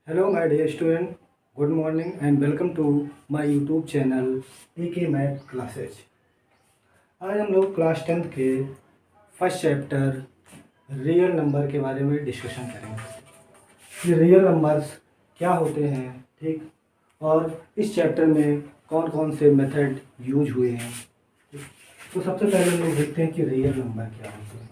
Hello my dear student, good morning and welcome to my YouTube channel AK Math Classes। आज हम लोग class 10th के first chapter real number के बारे में डिस्कशन करेंगे। ये रियल नंबर्स क्या होते हैं, ठीक, और इस चैप्टर में कौन कौन से मेथड यूज हुए हैं। तो सबसे पहले हम लोग देखते हैं कि रियल नंबर क्या होते हैं।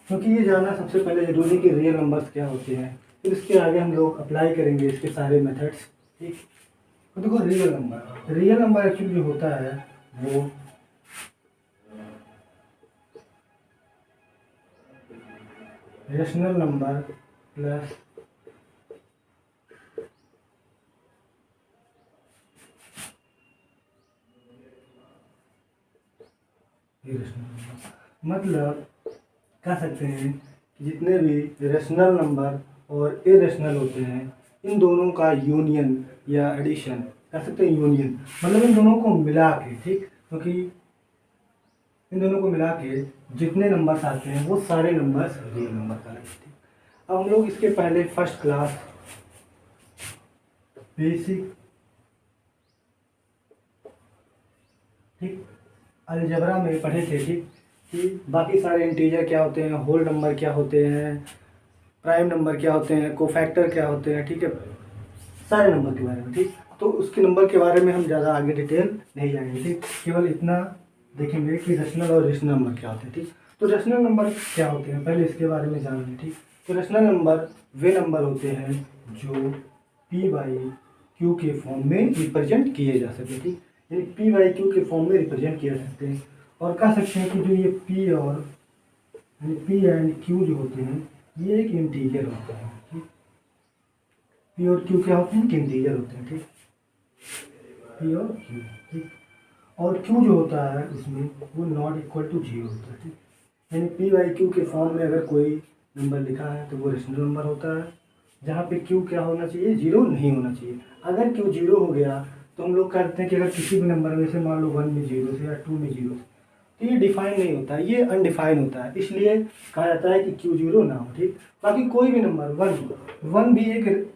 क्योंकि ये जानना सबसे पहले ज़रूरी है कि रियल नंबर्स क्या होते हैं, फिर इसके आगे हम लोग अप्लाई करेंगे इसके सारे मेथड्स, ठीक। तो देखो रियल नंबर एक्चुअली जो होता है वो rational number plus irrational number, मतलब कह सकते हैं कि जितने भी रेशनल नंबर और इरेशनल होते हैं इन दोनों का यूनियन या एडिशन, कह सकते हैं यूनियन, मतलब इन दोनों को मिला के, ठीक, क्योंकि इन दोनों को मिला के जितने नंबर्स आते हैं वो सारे नंबर्स रियल नंबर कहलाते हैं। अब हम लोग इसके पहले फर्स्ट क्लास बेसिक, ठीक, अलजेब्रा में पढ़े थे, ठीक, कि बाकी सारे इंटीजर क्या होते हैं, होल नंबर क्या होते हैं, प्राइम नंबर क्या होते हैं, कोफैक्टर क्या होते हैं, ठीक है, सारे नंबर के बारे में, ठीक। तो उसके नंबर के बारे में हम ज़्यादा आगे डिटेल नहीं जाएंगे, ठीक, केवल इतना देखेंगे कि रेशनल और रेशनल नंबर क्या होते हैं, ठीक। तो रेशनल नंबर क्या होते हैं पहले इसके बारे में जान लें, ठीक। तो रेशनल नंबर वे नंबर होते हैं जो पी बाई क्यू के फॉर्म में रिप्रेजेंट किए जा सके, ठीक, यानी पी बाई क्यू के फॉर्म में रिप्रेजेंट किए जा सकते हैं। और कह सकते हैं कि जो ये पी और पी एंड क्यू जो होते हैं ये एक इंटीजर होते हैं, ठीक। पी और क्यू क्या होते हैं, कि इंटीजर होते हैं, ठीक, पी और क्यू, ठीक। और क्यू जो होता है इसमें वो नॉट इक्वल टू जीरो होता है, ठीक, यानी पी बाई क्यू के फॉर्म में अगर कोई नंबर लिखा है तो वो रेशनल नंबर होता है, जहाँ पे क्यू क्या होना चाहिए, जीरो नहीं होना चाहिए। अगर क्यू जीरो हो गया तो हम लोग कहते हैं कि अगर किसी भी नंबर में से मान लो 1 में जीरो से या 2 में जीरो से, तो ये डिफाइन नहीं होता, ये अनडिफाइन होता है, इसलिए कहा जाता है कि क्यू जीरो ना हो, ठीक। बाकी कोई भी नंबर वन भी एक,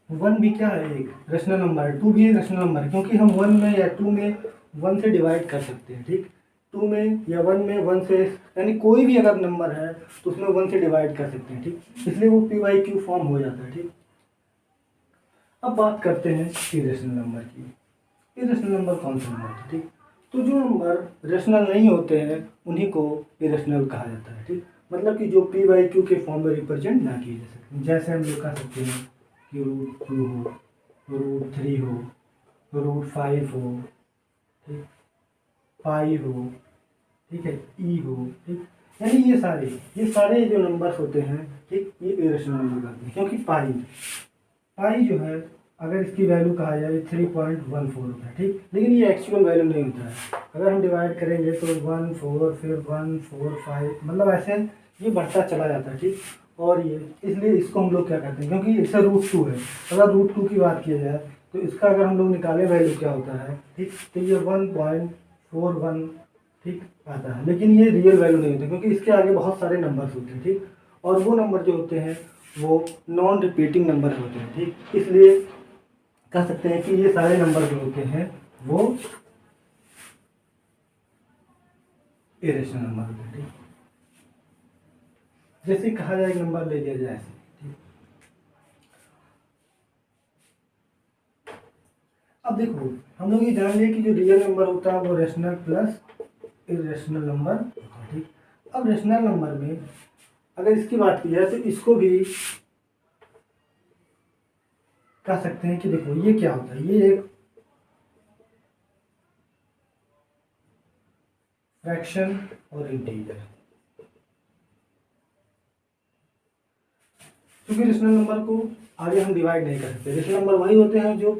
वन भी क्या है, एक रेशनल नंबर है, टू भी एक रेशनल नंबर है, क्योंकि हम वन में या टू में वन से डिवाइड कर सकते हैं, ठीक। टू में या वन में वन से, यानी कोई भी अगर नंबर है तो उसमें वन से डिवाइड कर सकते हैं, ठीक, इसलिए वो पी वाई क्यू फॉर्म हो जाता है, ठीक। अब बात करते हैं इरेशनल नंबर की। इरेशनल नंबर कौन से नंबर है, ठीक। तो जो नंबर रेशनल नहीं होते हैं उन्हीं को इरेशनल कहा जाता है, ठीक, मतलब कि जो पी बाई क्यू के फॉर्म में रिप्रेजेंट ना किए जा सकते। जैसे हम लोग कह सकते हैं कि √2 हो, √3 हो, √5 हो, ठीक, पाई हो, ठीक है, ई हो, ठीक, यानी ये सारे जो नंबर्स होते हैं, ठीक, ये इरेशनल नंबर होते हैं, क्योंकि पाई जो है अगर इसकी वैल्यू कहा जाए 3.14 होता है, ठीक, लेकिन ये एक्चुअल वैल्यू नहीं होता है। अगर हम डिवाइड करेंगे तो 1 4 फिर 1 4 5, मतलब ऐसे ये बढ़ता चला जाता है, ठीक। और ये इसलिए इसको हम लोग क्या कहते हैं, क्योंकि इससे √2 है, अगर √2 की बात की जाए तो इसका अगर हम लोग निकालें वैल्यू क्या होता है, ठीक, तो ये 1.41, ठीक, आता है, लेकिन ये रियल वैल्यू नहीं होती, क्योंकि इसके आगे बहुत सारे नंबर्स होते हैं, ठीक, और वो नंबर जो होते हैं वो नॉन रिपीटिंग नंबर होते हैं, ठीक, इसलिए कह सकते हैं कि ये सारे नंबर जो होते हैं वो इरेशनल नंबर होते हैं, ठीक। जैसे कहा जाए एक नंबर ले लिया जाए, ठीक। अब देखो हम लोग ये जान लिए कि जो रियल नंबर होता है वो रेशनल प्लस इरेशनल नंबर होता है, ठीक। अब रेशनल नंबर में अगर इसकी बात की जाए तो इसको भी कह सकते हैं कि देखो ये क्या होता है, ये एक फ्रैक्शन और इंटीजर, क्योंकि रेशनल नंबर को आगे हम डिवाइड नहीं कर सकते। रेशनल नंबर वही होते हैं जो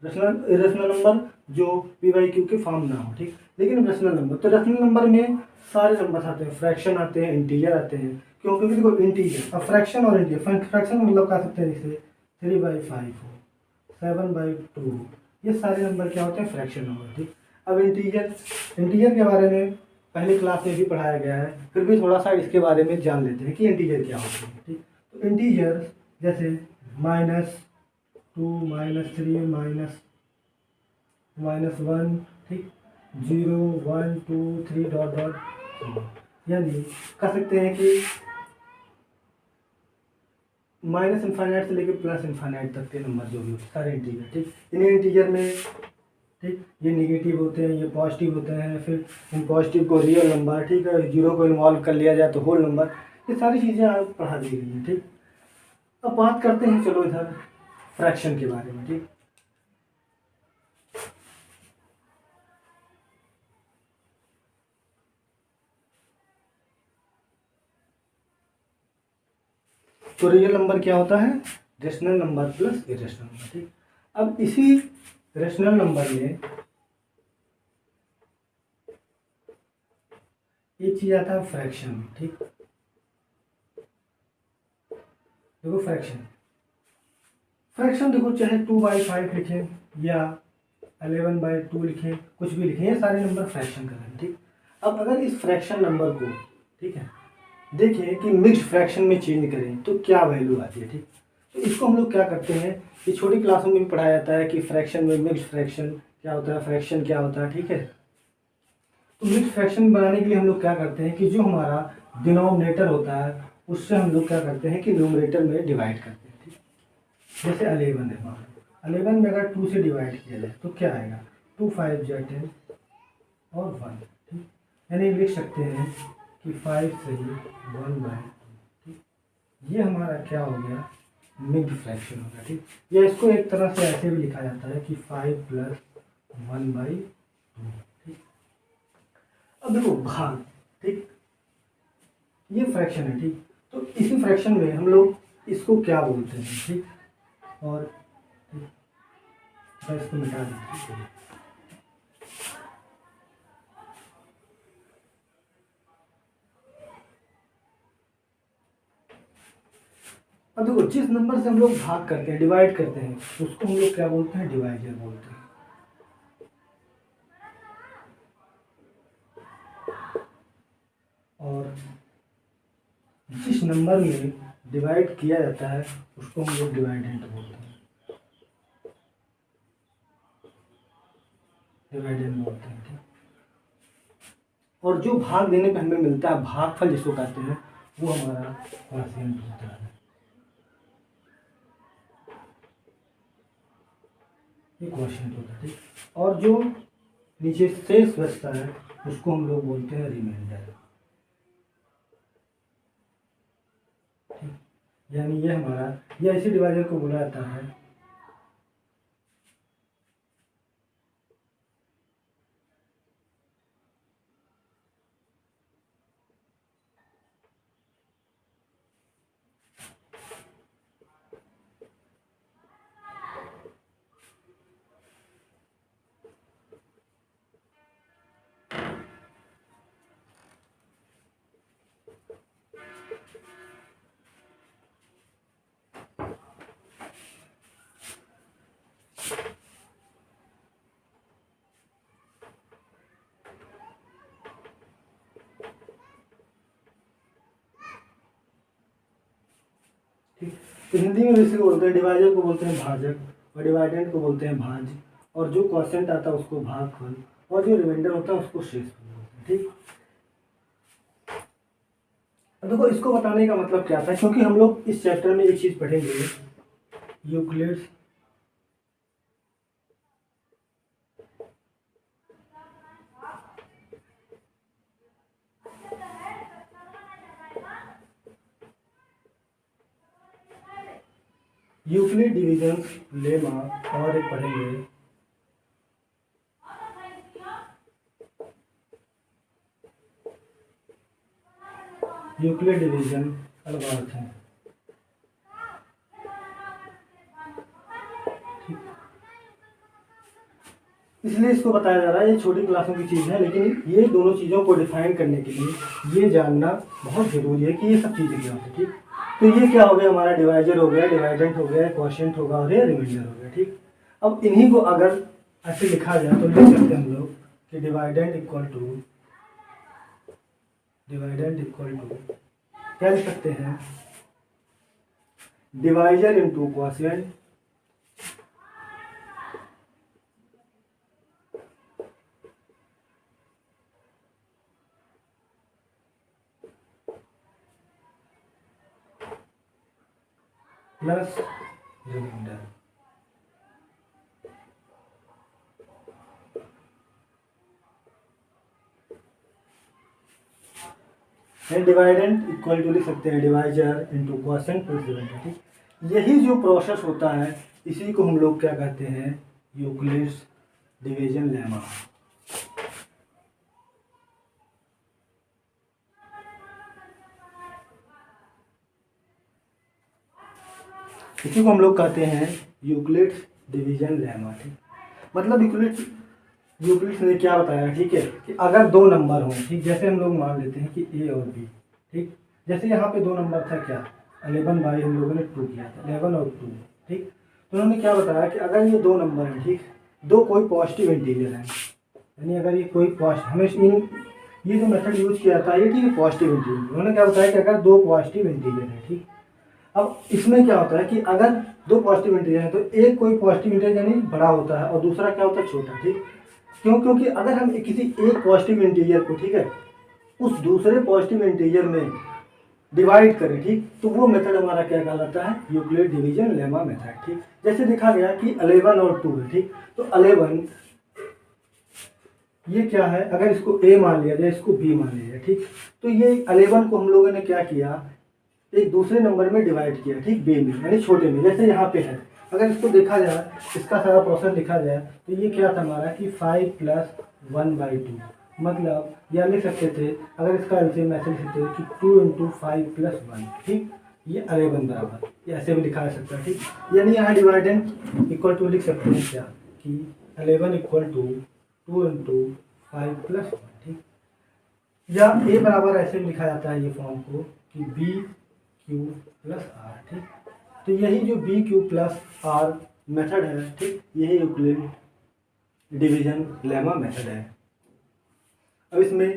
रेशनल नंबर जो पी वाई क्यू के फॉर्म ना हो, ठीक, लेकिन रेशनल नंबर, तो रेशनल नंबर में सारे नंबर आते हैं, फ्रैक्शन आते हैं, इंटीजर आते हैं, क्यों, क्योंकि देखो इंटीजर, अब फ्रैक्शन और इंटीजर, फ्रैक्शन मतलब कह सकते हैं जैसे 3/5 हो, 7/2 हो, ये सारे नंबर क्या होते हैं, फ्रैक्शन नंबर, ठीक। अब इंटीजर के बारे में पहले क्लास में भी पढ़ाया गया है, फिर भी थोड़ा सा इसके बारे में जान लेते हैं कि इंटीजर क्या होते हैं। ठीक, तो इंटीजर जैसे -2 -3 -1, ठीक, 0 1 2 3 डॉट डॉट, यानी कह सकते हैं कि -इनफाइनाइट से लेकर +इनफाइनाइट तक के नंबर जो भी होते हैं सारे इंटीजर। ठीक, इन्हें इंटीजर में, ठीक, ये नेगेटिव होते हैं, ये पॉजिटिव होते हैं, फिर इन पॉजिटिव को रियल नंबर, ठीक है, जीरो को इन्वॉल्व कर लिया जाए तो होल नंबर, ये सारी चीज़ें आप पढ़ा दी गई हैं। ठीक, अब बात करते हैं चलो इधर फ्रैक्शन के बारे में। ठीक, तो रियल नंबर क्या होता है? Rational number plus irrational number. ठीक, अब इसी रेशनल नंबर में एक चीज आता है फ्रैक्शन। ठीक, देखो फ्रैक्शन देखो, चाहे 2/5 लिखें या 11/2 लिखें, कुछ भी लिखें, ये सारे नंबर फ्रैक्शन का है। ठीक, अब अगर इस फ्रैक्शन नंबर को, ठीक है, देखें कि मिक्स्ड फ्रैक्शन में चेंज करें तो क्या वैल्यू आती है। ठीक, तो इसको हम लोग क्या करते हैं कि छोटी क्लासों में भी पढ़ाया जाता है कि फ्रैक्शन में मिक्स्ड फ्रैक्शन क्या होता है, फ्रैक्शन क्या होता है। ठीक है, तो मिक्स्ड फ्रैक्शन बनाने के लिए हम लोग क्या करते हैं कि जो हमारा डिनोमिनेटर होता है उससे हम लोग क्या करते हैं कि न्यूमरेटर में डिवाइड करते हैं। ठीक, जैसे 11 है, 11 में अगर 2 से डिवाइड किया जाए तो क्या आएगा? 2 5 जा 10 और 1। ठीक, यानी लिख सकते हैं कि 5 से ही 1/2। ठीक, ये हमारा क्या हो गया? मिक्स्ड फ्रैक्शन हो गया। ठीक, या इसको एक तरह से ऐसे भी लिखा जाता है कि 5 + 1/2। ठीक, अब देखो भाग, ठीक, ये फ्रैक्शन है। ठीक, तो इसी फ्रैक्शन में हम लोग इसको क्या बोलते हैं? ठीक, और ठीक, इसको मिटा देते हैं। अब देखो, जिस नंबर से हम लोग भाग करते हैं, डिवाइड करते हैं, उसको हम लोग क्या बोलते हैं? डिवाइजर बोलते हैं। और जिस नंबर में डिवाइड किया जाता है उसको हम लोग डिवाइडेंट बोलते हैं। डिवाइडेंट बोलते हैं। ठीक, और जो भाग देने पे हमें मिलता है, भागफल जिसको कहते हैं, वो हमारा क्वोशिएंट होता है। ये क्वोशिएंट होता है। ठीक, और जो नीचे शेष बचता है उसको हम लोग बोलते हैं रिमाइंडर। ठीक, यानी ये हमारा, या इसी डिवाइजर को बोला जाता है ठीक, तो हिंदी में वैसे बोलते हैं, डिवाइजर को बोलते हैं भाजक और डिवाइडेंट को बोलते हैं भाज, और जो क्वोशिएंट आता है उसको भागफल, और जो रिमाइंडर होता है उसको शेषफल बोलते हैं। ठीक, अब देखो इसको बताने का मतलब क्या था, क्योंकि हम लोग इस चैप्टर में एक चीज पढ़ेंगे, यूक्लिड्स यूक्लिड डिविजन लेमा, और एक पढ़ेंगे यूक्लिड डिवीजन एल्गोरिथम। इसलिए इसको बताया जा रहा है, ये छोटी क्लासों की चीज़ है, लेकिन ये दोनों चीज़ों को डिफाइन करने के लिए ये जानना बहुत ज़रूरी है कि ये सब चीज़ें क्या होती है। ठीक, तो ये क्या हो गया? हमारा डिवाइजर हो गया, डिवाइडेंट हो गया, क्वोशिएंट होगा और ये रिमाइंडर हो गया। ठीक, अब इन्हीं को अगर ऐसे लिखा जाए तो लिख सकते हैं हम लोग कि dividend equal to dividend equal to क्या लिख सकते हैं, divisor into quotient plus remainder. Dividend equal to लिख सकते हैं divisor into quotient plus remainder. ठीक, यही जो प्रोसेस होता है इसी को हम लोग क्या कहते हैं, यूक्लिड्स डिवीजन लेमा। इसी को हम लोग कहते हैं यूक्लिड्स डिवीजन लेमा। ठीक, मतलब यूक्लिड्स ने क्या बताया, ठीक है, कि अगर दो नंबर हों, ठीक, जैसे हम लोग मान लेते हैं कि ए और बी। ठीक, जैसे यहाँ पे दो नंबर था क्या, 11 बाई हम लोगों ने 2 किया था, 11 और 2। ठीक, तो उन्होंने क्या बताया कि अगर ये दो नंबर हैं, ठीक, दो कोई पॉजिटिव इंटीजर है, यानी अगर ये कोई हमें ये जो मेथड यूज किया था ये, ठीक है, पॉजिटिव इंटीजर। उन्होंने क्या बताया कि अगर दो पॉजिटिव इंटीजर है, ठीक, अब इसमें क्या होता है कि अगर दो पॉजिटिव इंटीजर है तो एक कोई पॉजिटिव इंटीजर यानी बड़ा होता है और दूसरा क्या होता है, छोटा। ठीक, क्यों, क्योंकि अगर हम किसी एक पॉजिटिव इंटीजर को, ठीक है, उस दूसरे पॉजिटिव इंटीजर में डिवाइड करें, ठीक, तो वो मेथड हमारा क्या कहलाता है, यूक्लिड डिवीजन लेमा मेथड। ठीक, जैसे देखा गया कि 11 और 2 है, ठीक, तो 11 ये क्या है, अगर इसको ए मान लिया जाए, इसको बी मान लिया जाए, ठीक, तो ये 11 को हम लोगों ने क्या किया, एक दूसरे नंबर में डिवाइड किया, ठीक, बी में यानी छोटे में, जैसे यहाँ पे है। अगर इसको देखा जाए, इसका सारा प्रोसेस लिखा जाए तो ये क्या था हमारा कि 5 + 1/2, मतलब या लिख सकते थे, अगर इसका एलसीएम ऐसे लिख सकते कि 2 × 5 + 1, ठीक, ये 11 बराबर, ये ऐसे भी लिखा जा सकता है। ठीक, यानी यहाँ डिवाइडेंड इक्वल टू लिख सकते हैं क्या, कि 11 = 2 × 5 + 1। ठीक, या ए बराबर ऐसे भी लिखा जाता है ये फॉर्म को कि BQ + R। ठीक, तो यही जो BQ + R मेथड है, ठीक, यही यूक्लिड डिवीजन लेमा मेथड है। अब इसमें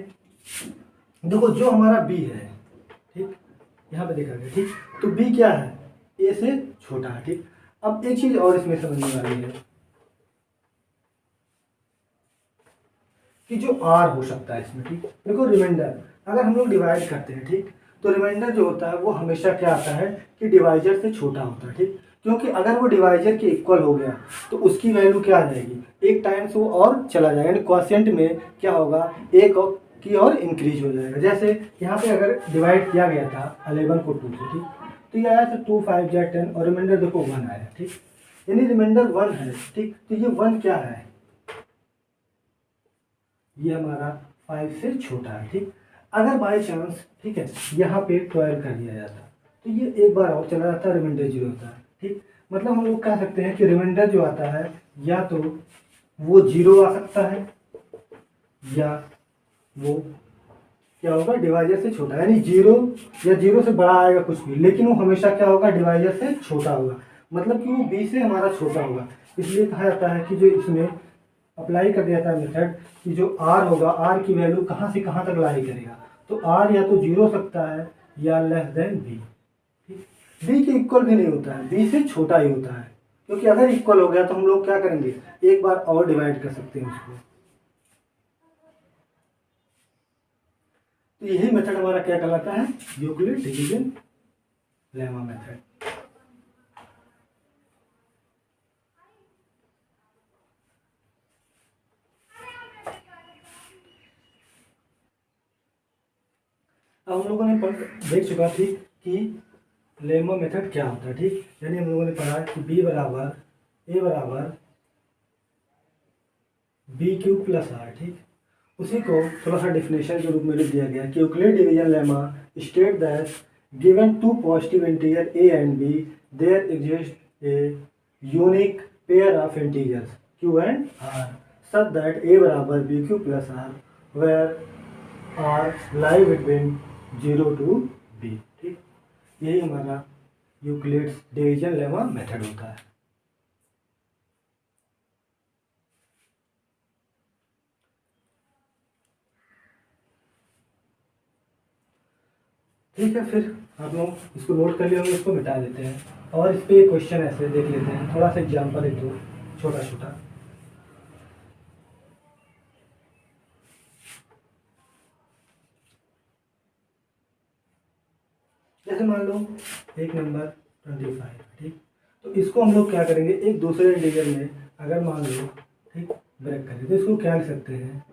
देखो जो हमारा B है, ठीक, यहाँ पे देखा गया, ठीक, तो B क्या है, A से छोटा है। ठीक, अब एक चीज और इसमें समझने वाली है कि जो R हो सकता है इसमें, ठीक, देखो रिमाइंडर अगर हम लोग डिवाइड करते हैं, ठीक, तो रिमाइंडर जो होता है वो हमेशा क्या आता है कि डिवाइजर से छोटा होता है। ठीक, क्योंकि अगर वो डिवाइजर के इक्वल हो गया तो उसकी वैल्यू क्या आ जाएगी, एक टाइम्स वो और चला जाएगा, यानी क्वोशिएंट में क्या होगा, एक और की और इंक्रीज हो जाएगा। जैसे यहाँ पे अगर डिवाइड किया गया था 11 को 2 से, ठीक, तो ये आया था 2 5 × 10 और रिमाइंडर देखो 1 आया। ठीक, यानी रिमाइंडर 1 है। ठीक, तो ये 1 क्या है, ये हमारा 5 से छोटा है। ठीक, अगर बाय चांस, ठीक है, यहाँ पे 12 कर दिया जाता तो ये एक बार और चला जाता, रिमाइंडर 0 होता है। ठीक, मतलब हम लोग कह सकते हैं कि रिमाइंडर जो आता है या तो वो 0 आ सकता है या वो क्या होगा, डिवाइजर से छोटा, यानी 0 या 0 से बड़ा आएगा कुछ भी, लेकिन वो हमेशा क्या होगा, डिवाइजर से छोटा होगा, मतलब कि वो B से हमारा छोटा होगा। इसलिए कहा जाता है कि जो इसमें अप्लाई कर दिया था मेथड कि जो R होगा, R की वैल्यू कहाँ से कहाँ तक लाई करेगा, तो R या तो 0 हो सकता है या B। B के इक्वल भी नहीं होता है, B से छोटा ही होता है, क्योंकि अगर इक्वल हो गया तो हम लोग क्या करेंगे, एक बार और डिवाइड कर सकते हैं उसको। तो यही मेथड हमारा क्या कहलाता है, यूक्लिड डिवीजन लेमा मेथड। अब हम लोगों ने देख चुका थी कि लेमा मेथड क्या होता है। ठीक, यानी हम लोगों ने पढ़ा कि B बराबर A बराबर BQ + R। ठीक, उसी को थोड़ा सा डिफिनेशन के रूप में लिख दिया गया कि Euclid division lemma state that given two positive integer A and B there exist a unique pair of integers Q and R such that A बराबर BQ + R where R lie between 0 to B। ठीक, यही हमारा Euclid's division lemma method होता है। ठीक है, फिर आप लोग इसको नोट कर लिए होंगे, इसको मिटा देते हैं और इस पे एक क्वेश्चन ऐसे देख लेते हैं, थोड़ा सा एग्जाम्पल एक दो छोटा छोटा। जैसे मान लो एक नंबर 25, ठीक। तो इसको हम लोग क्या करेंगे, एक दूसरे इंटीजर में अगर मान लो, ठीक, ब्रेक करें तो इसको क्या लिख सकते हैं,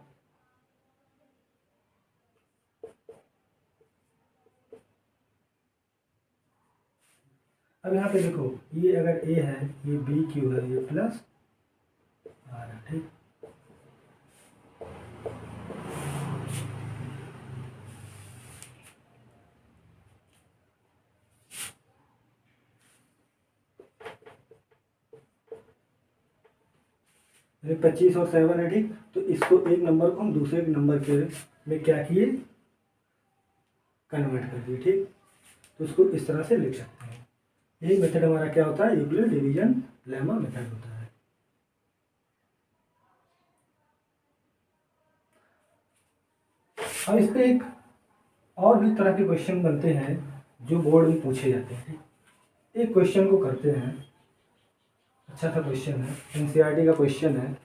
अब यहाँ पे देखो, ये अगर a है, ये b q है, ये प्लस r है, ठीक। ये 25 और 7 है, ठीक। तो इसको एक नंबर को हम दूसरे नंबर के में क्या किए, कन्वर्ट कर दिए, ठीक। तो इसको इस तरह से लिख सकते हैं। यही मेथड हमारा क्या होता है, यूक्लिड डिवीजन लेमा मेथड होता है। अब इस पे एक और भी तरह के क्वेश्चन बनते हैं जो बोर्ड में पूछे जाते हैं, ठीक। एक क्वेश्चन को करते हैं, अच्छा सा क्वेश्चन है, एनसीईआरटी का क्वेश्चन है।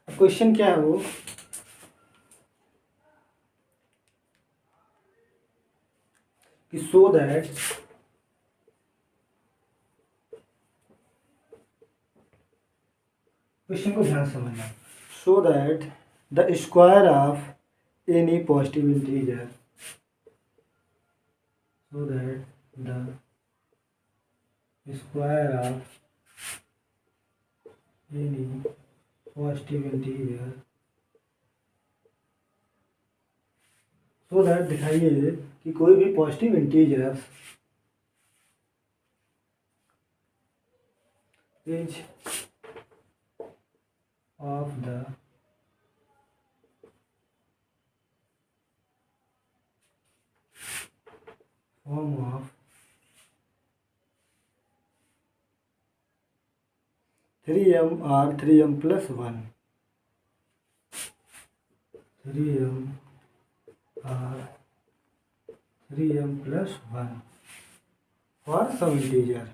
क्वेश्चन क्या है वो, कि सो दैट क्वेश्चन को ध्यान से समझना, so that the square of any positive integer, so that the square of any positive integer, so that दिखाइए कि कोई भी positive integer is of the form of 3m or 3m plus 1, 3m or 3m plus 1 for some integer,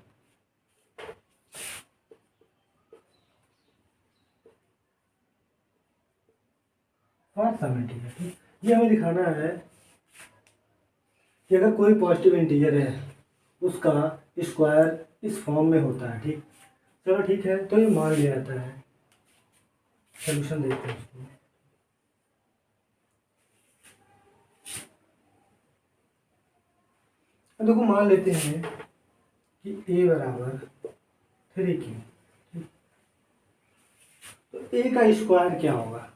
for some integer, ठीक। ये हमें दिखाना है कि अगर कोई पॉजिटिव इंटीजर है उसका स्क्वायर इस फॉर्म में होता है, ठीक। चलो ठीक है, तो ये मान लिया जाता है, सोल्यूशन देखते हैं इसको। अब देखो मान लेते हैं कि a बराबर 3q, ठीक। तो a का स्क्वायर क्या होगा,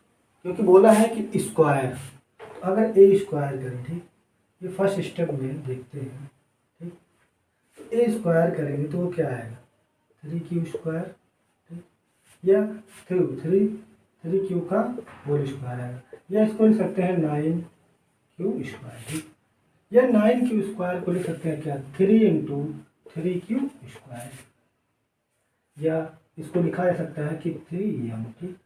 क्योंकि बोला है कि स्क्वायर, तो अगर a स्क्वायर करें, ठीक, ये फर्स्ट स्टेप में देखते हैं, ठीक। तो a स्क्वायर करेंगे तो वो क्या आएगा, 3q स्क्वायर, ठीक, या 3q का होल स्क्वायर आएगा, या इसको लिख सकते हैं 9q स्क्वायर, ठीक। या 9q स्क्वायर को लिख सकते हैं क्या, 3 इंटू 3q स्क्वायर, या इसको लिखा जा सकता है कि 3m, ठीक।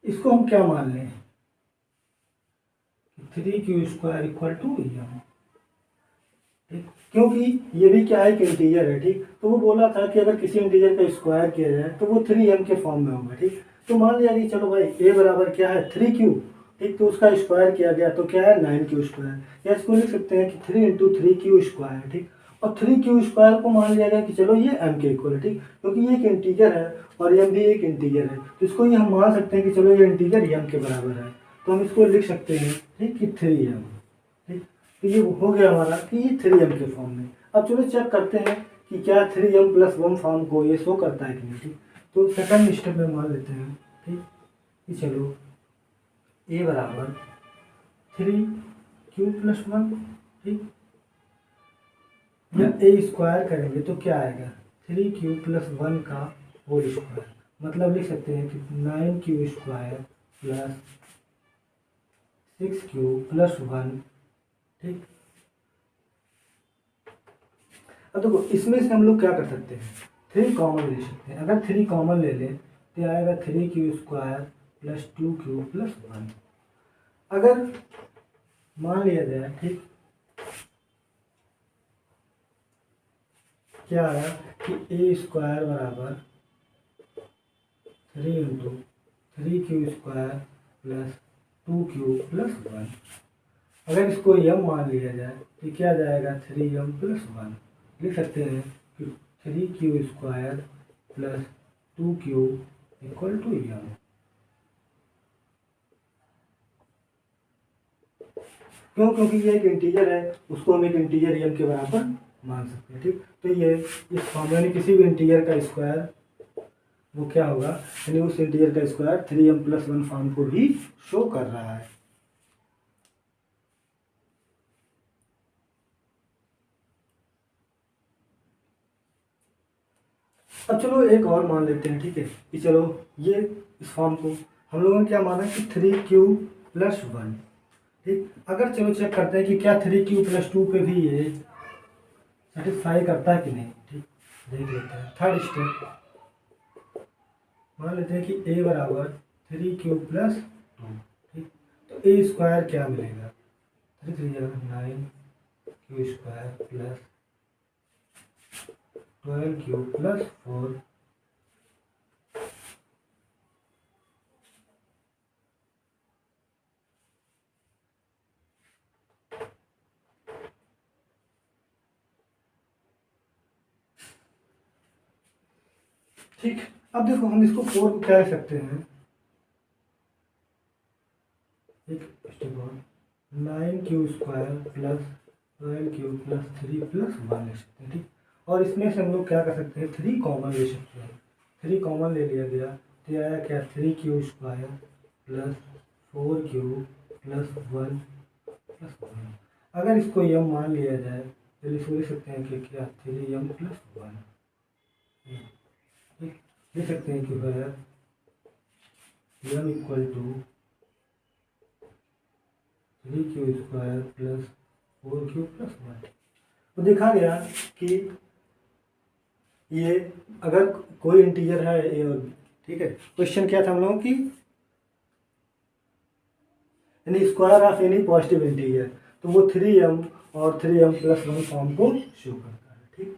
इसको हम क्या मान लें, 3q square equal to m, ठीक। क्योंकि ये भी क्या है, एक इंटीजर है, ठीक। तो वो बोला था कि अगर किसी इंटीजर का स्क्वायर किया जाए तो वो 3m के फॉर्म में होगा, ठीक। तो मान लिया कि चलो भाई a बराबर क्या है, 3q, ठीक। तो उसका स्क्वायर किया गया तो क्या है, 9q स्क्वायर, या इसको लिख सकते हैं कि 3 इंटू 3q स्क्वायर, ठीक। और 3q स्क्वायर को मान लिया गया कि चलो ये m के इक्वल है, ठीक, क्योंकि ये एक इंटीजर है और m भी एक इंटीजर है, तो इसको ये हम मान सकते हैं कि चलो ये इंटीजर m के बराबर है, तो हम इसको लिख सकते हैं, ठीक, कि 3m, ठीक। तो ये हो गया हमारा कि ये 3m के फॉर्म में। अब चलो चेक करते हैं कि क्या 3m प्लस 1 फॉर्म को ये शो करता है कि नहीं, ठीक। तो सेकंड स्टेप में मान लेते हैं, ठीक, कि चलो a बराबर 3q प्लस 1, ठीक, या a स्क्वायर करेंगे तो क्या आएगा, 3q प्लस 1 का होल स्क्वायर, मतलब लिख सकते हैं कि 9q square plus 6q plus 1, ठीक। अब देखो इसमें से हम लोग क्या कर सकते हैं, 3 कॉमन ले सकते हैं, अगर 3 कॉमन ले लें तो आएगा 3q square plus 2q plus 1। अगर मान लिया जाए, ठीक, क्या आया कि ए स्क्वायर बराबर 3 × 3 Q square plus 2 Q plus 1। अगर इसको यम मान लिया जाए तो क्या जाएगा, 3m+1। लिख सकते हैं कि 3 Q square plus 2 Q equal to यम। क्यों? क्योंकि ये एक इंटीजर है, उसको हम एक इंटीजर यम के बराबर मान सकते हैं, ठीक। तो ये इस फॉर्मूला में किसी भी इंटीजर का स्क्वायर वो क्या होगा, यानी उस इंटीजर का स्क्वायर 3m+1 फॉर्म को भी शो कर रहा है। अब चलो एक और मान लेते हैं, ठीक है, कि चलो ये इस फॉर्म को हम लोगों ने क्या माना कि 3q+1, ठीक। अगर चलो चेक करते हैं कि क्या 3q+2 पे भी ये सेटिस्फाई करता है कि नहीं, ठीक, देख लेते हैं। थर्ड स्टेप मान लेते हैं कि a बराबर 3q+2, ठीक। तो a स्क्वायर क्या मिलेगा, 3×3=9 q² प्लस 12q+4। ठीक, अब देखो हम इसको 4 को क्या लिख सकते हैं, एक स्टेप और 9q² प्लस 12q+3+1 लिख सकते हैं, ठीक। और इसमें से हम लोग क्या कर सकते हैं, 3 कॉमन ले सकते हैं। 3 कॉमन ले लिया गया तो ये आया क्या, 3q² प्लस 4q+1+1। अगर इसको यम मान लिया जाए तो इसको लिख सकते हैं कि क्या, 3m+1, ठीक। लिख सकते हैं कि है m equal to 3q² plus 4q+1। तो देखा गया कि ये अगर कोई इंटीजर है ए और बी, ठीक है, क्वेश्चन क्या था हम लोगों की, यानी square of any positive integer, तो वो 3m और 3m+1 फॉर्म को शो करता है, ठीक।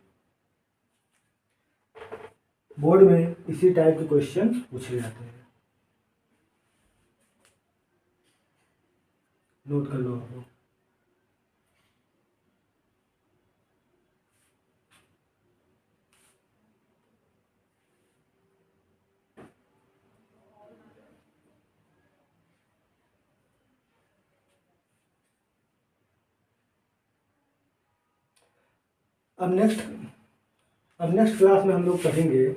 बोर्ड में इसी टाइप के क्वेश्चन पूछे जाते हैं, नोट कर लो आप लोग। अब नेक्स्ट क्लास में हम लोग पढ़ेंगे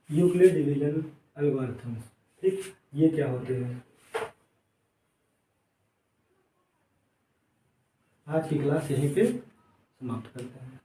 यूक्लिड डिवीजन एल्गोरिथम्स, ठीक, ये क्या होते हैं। आज की क्लास यहीं पे समाप्त करते हैं।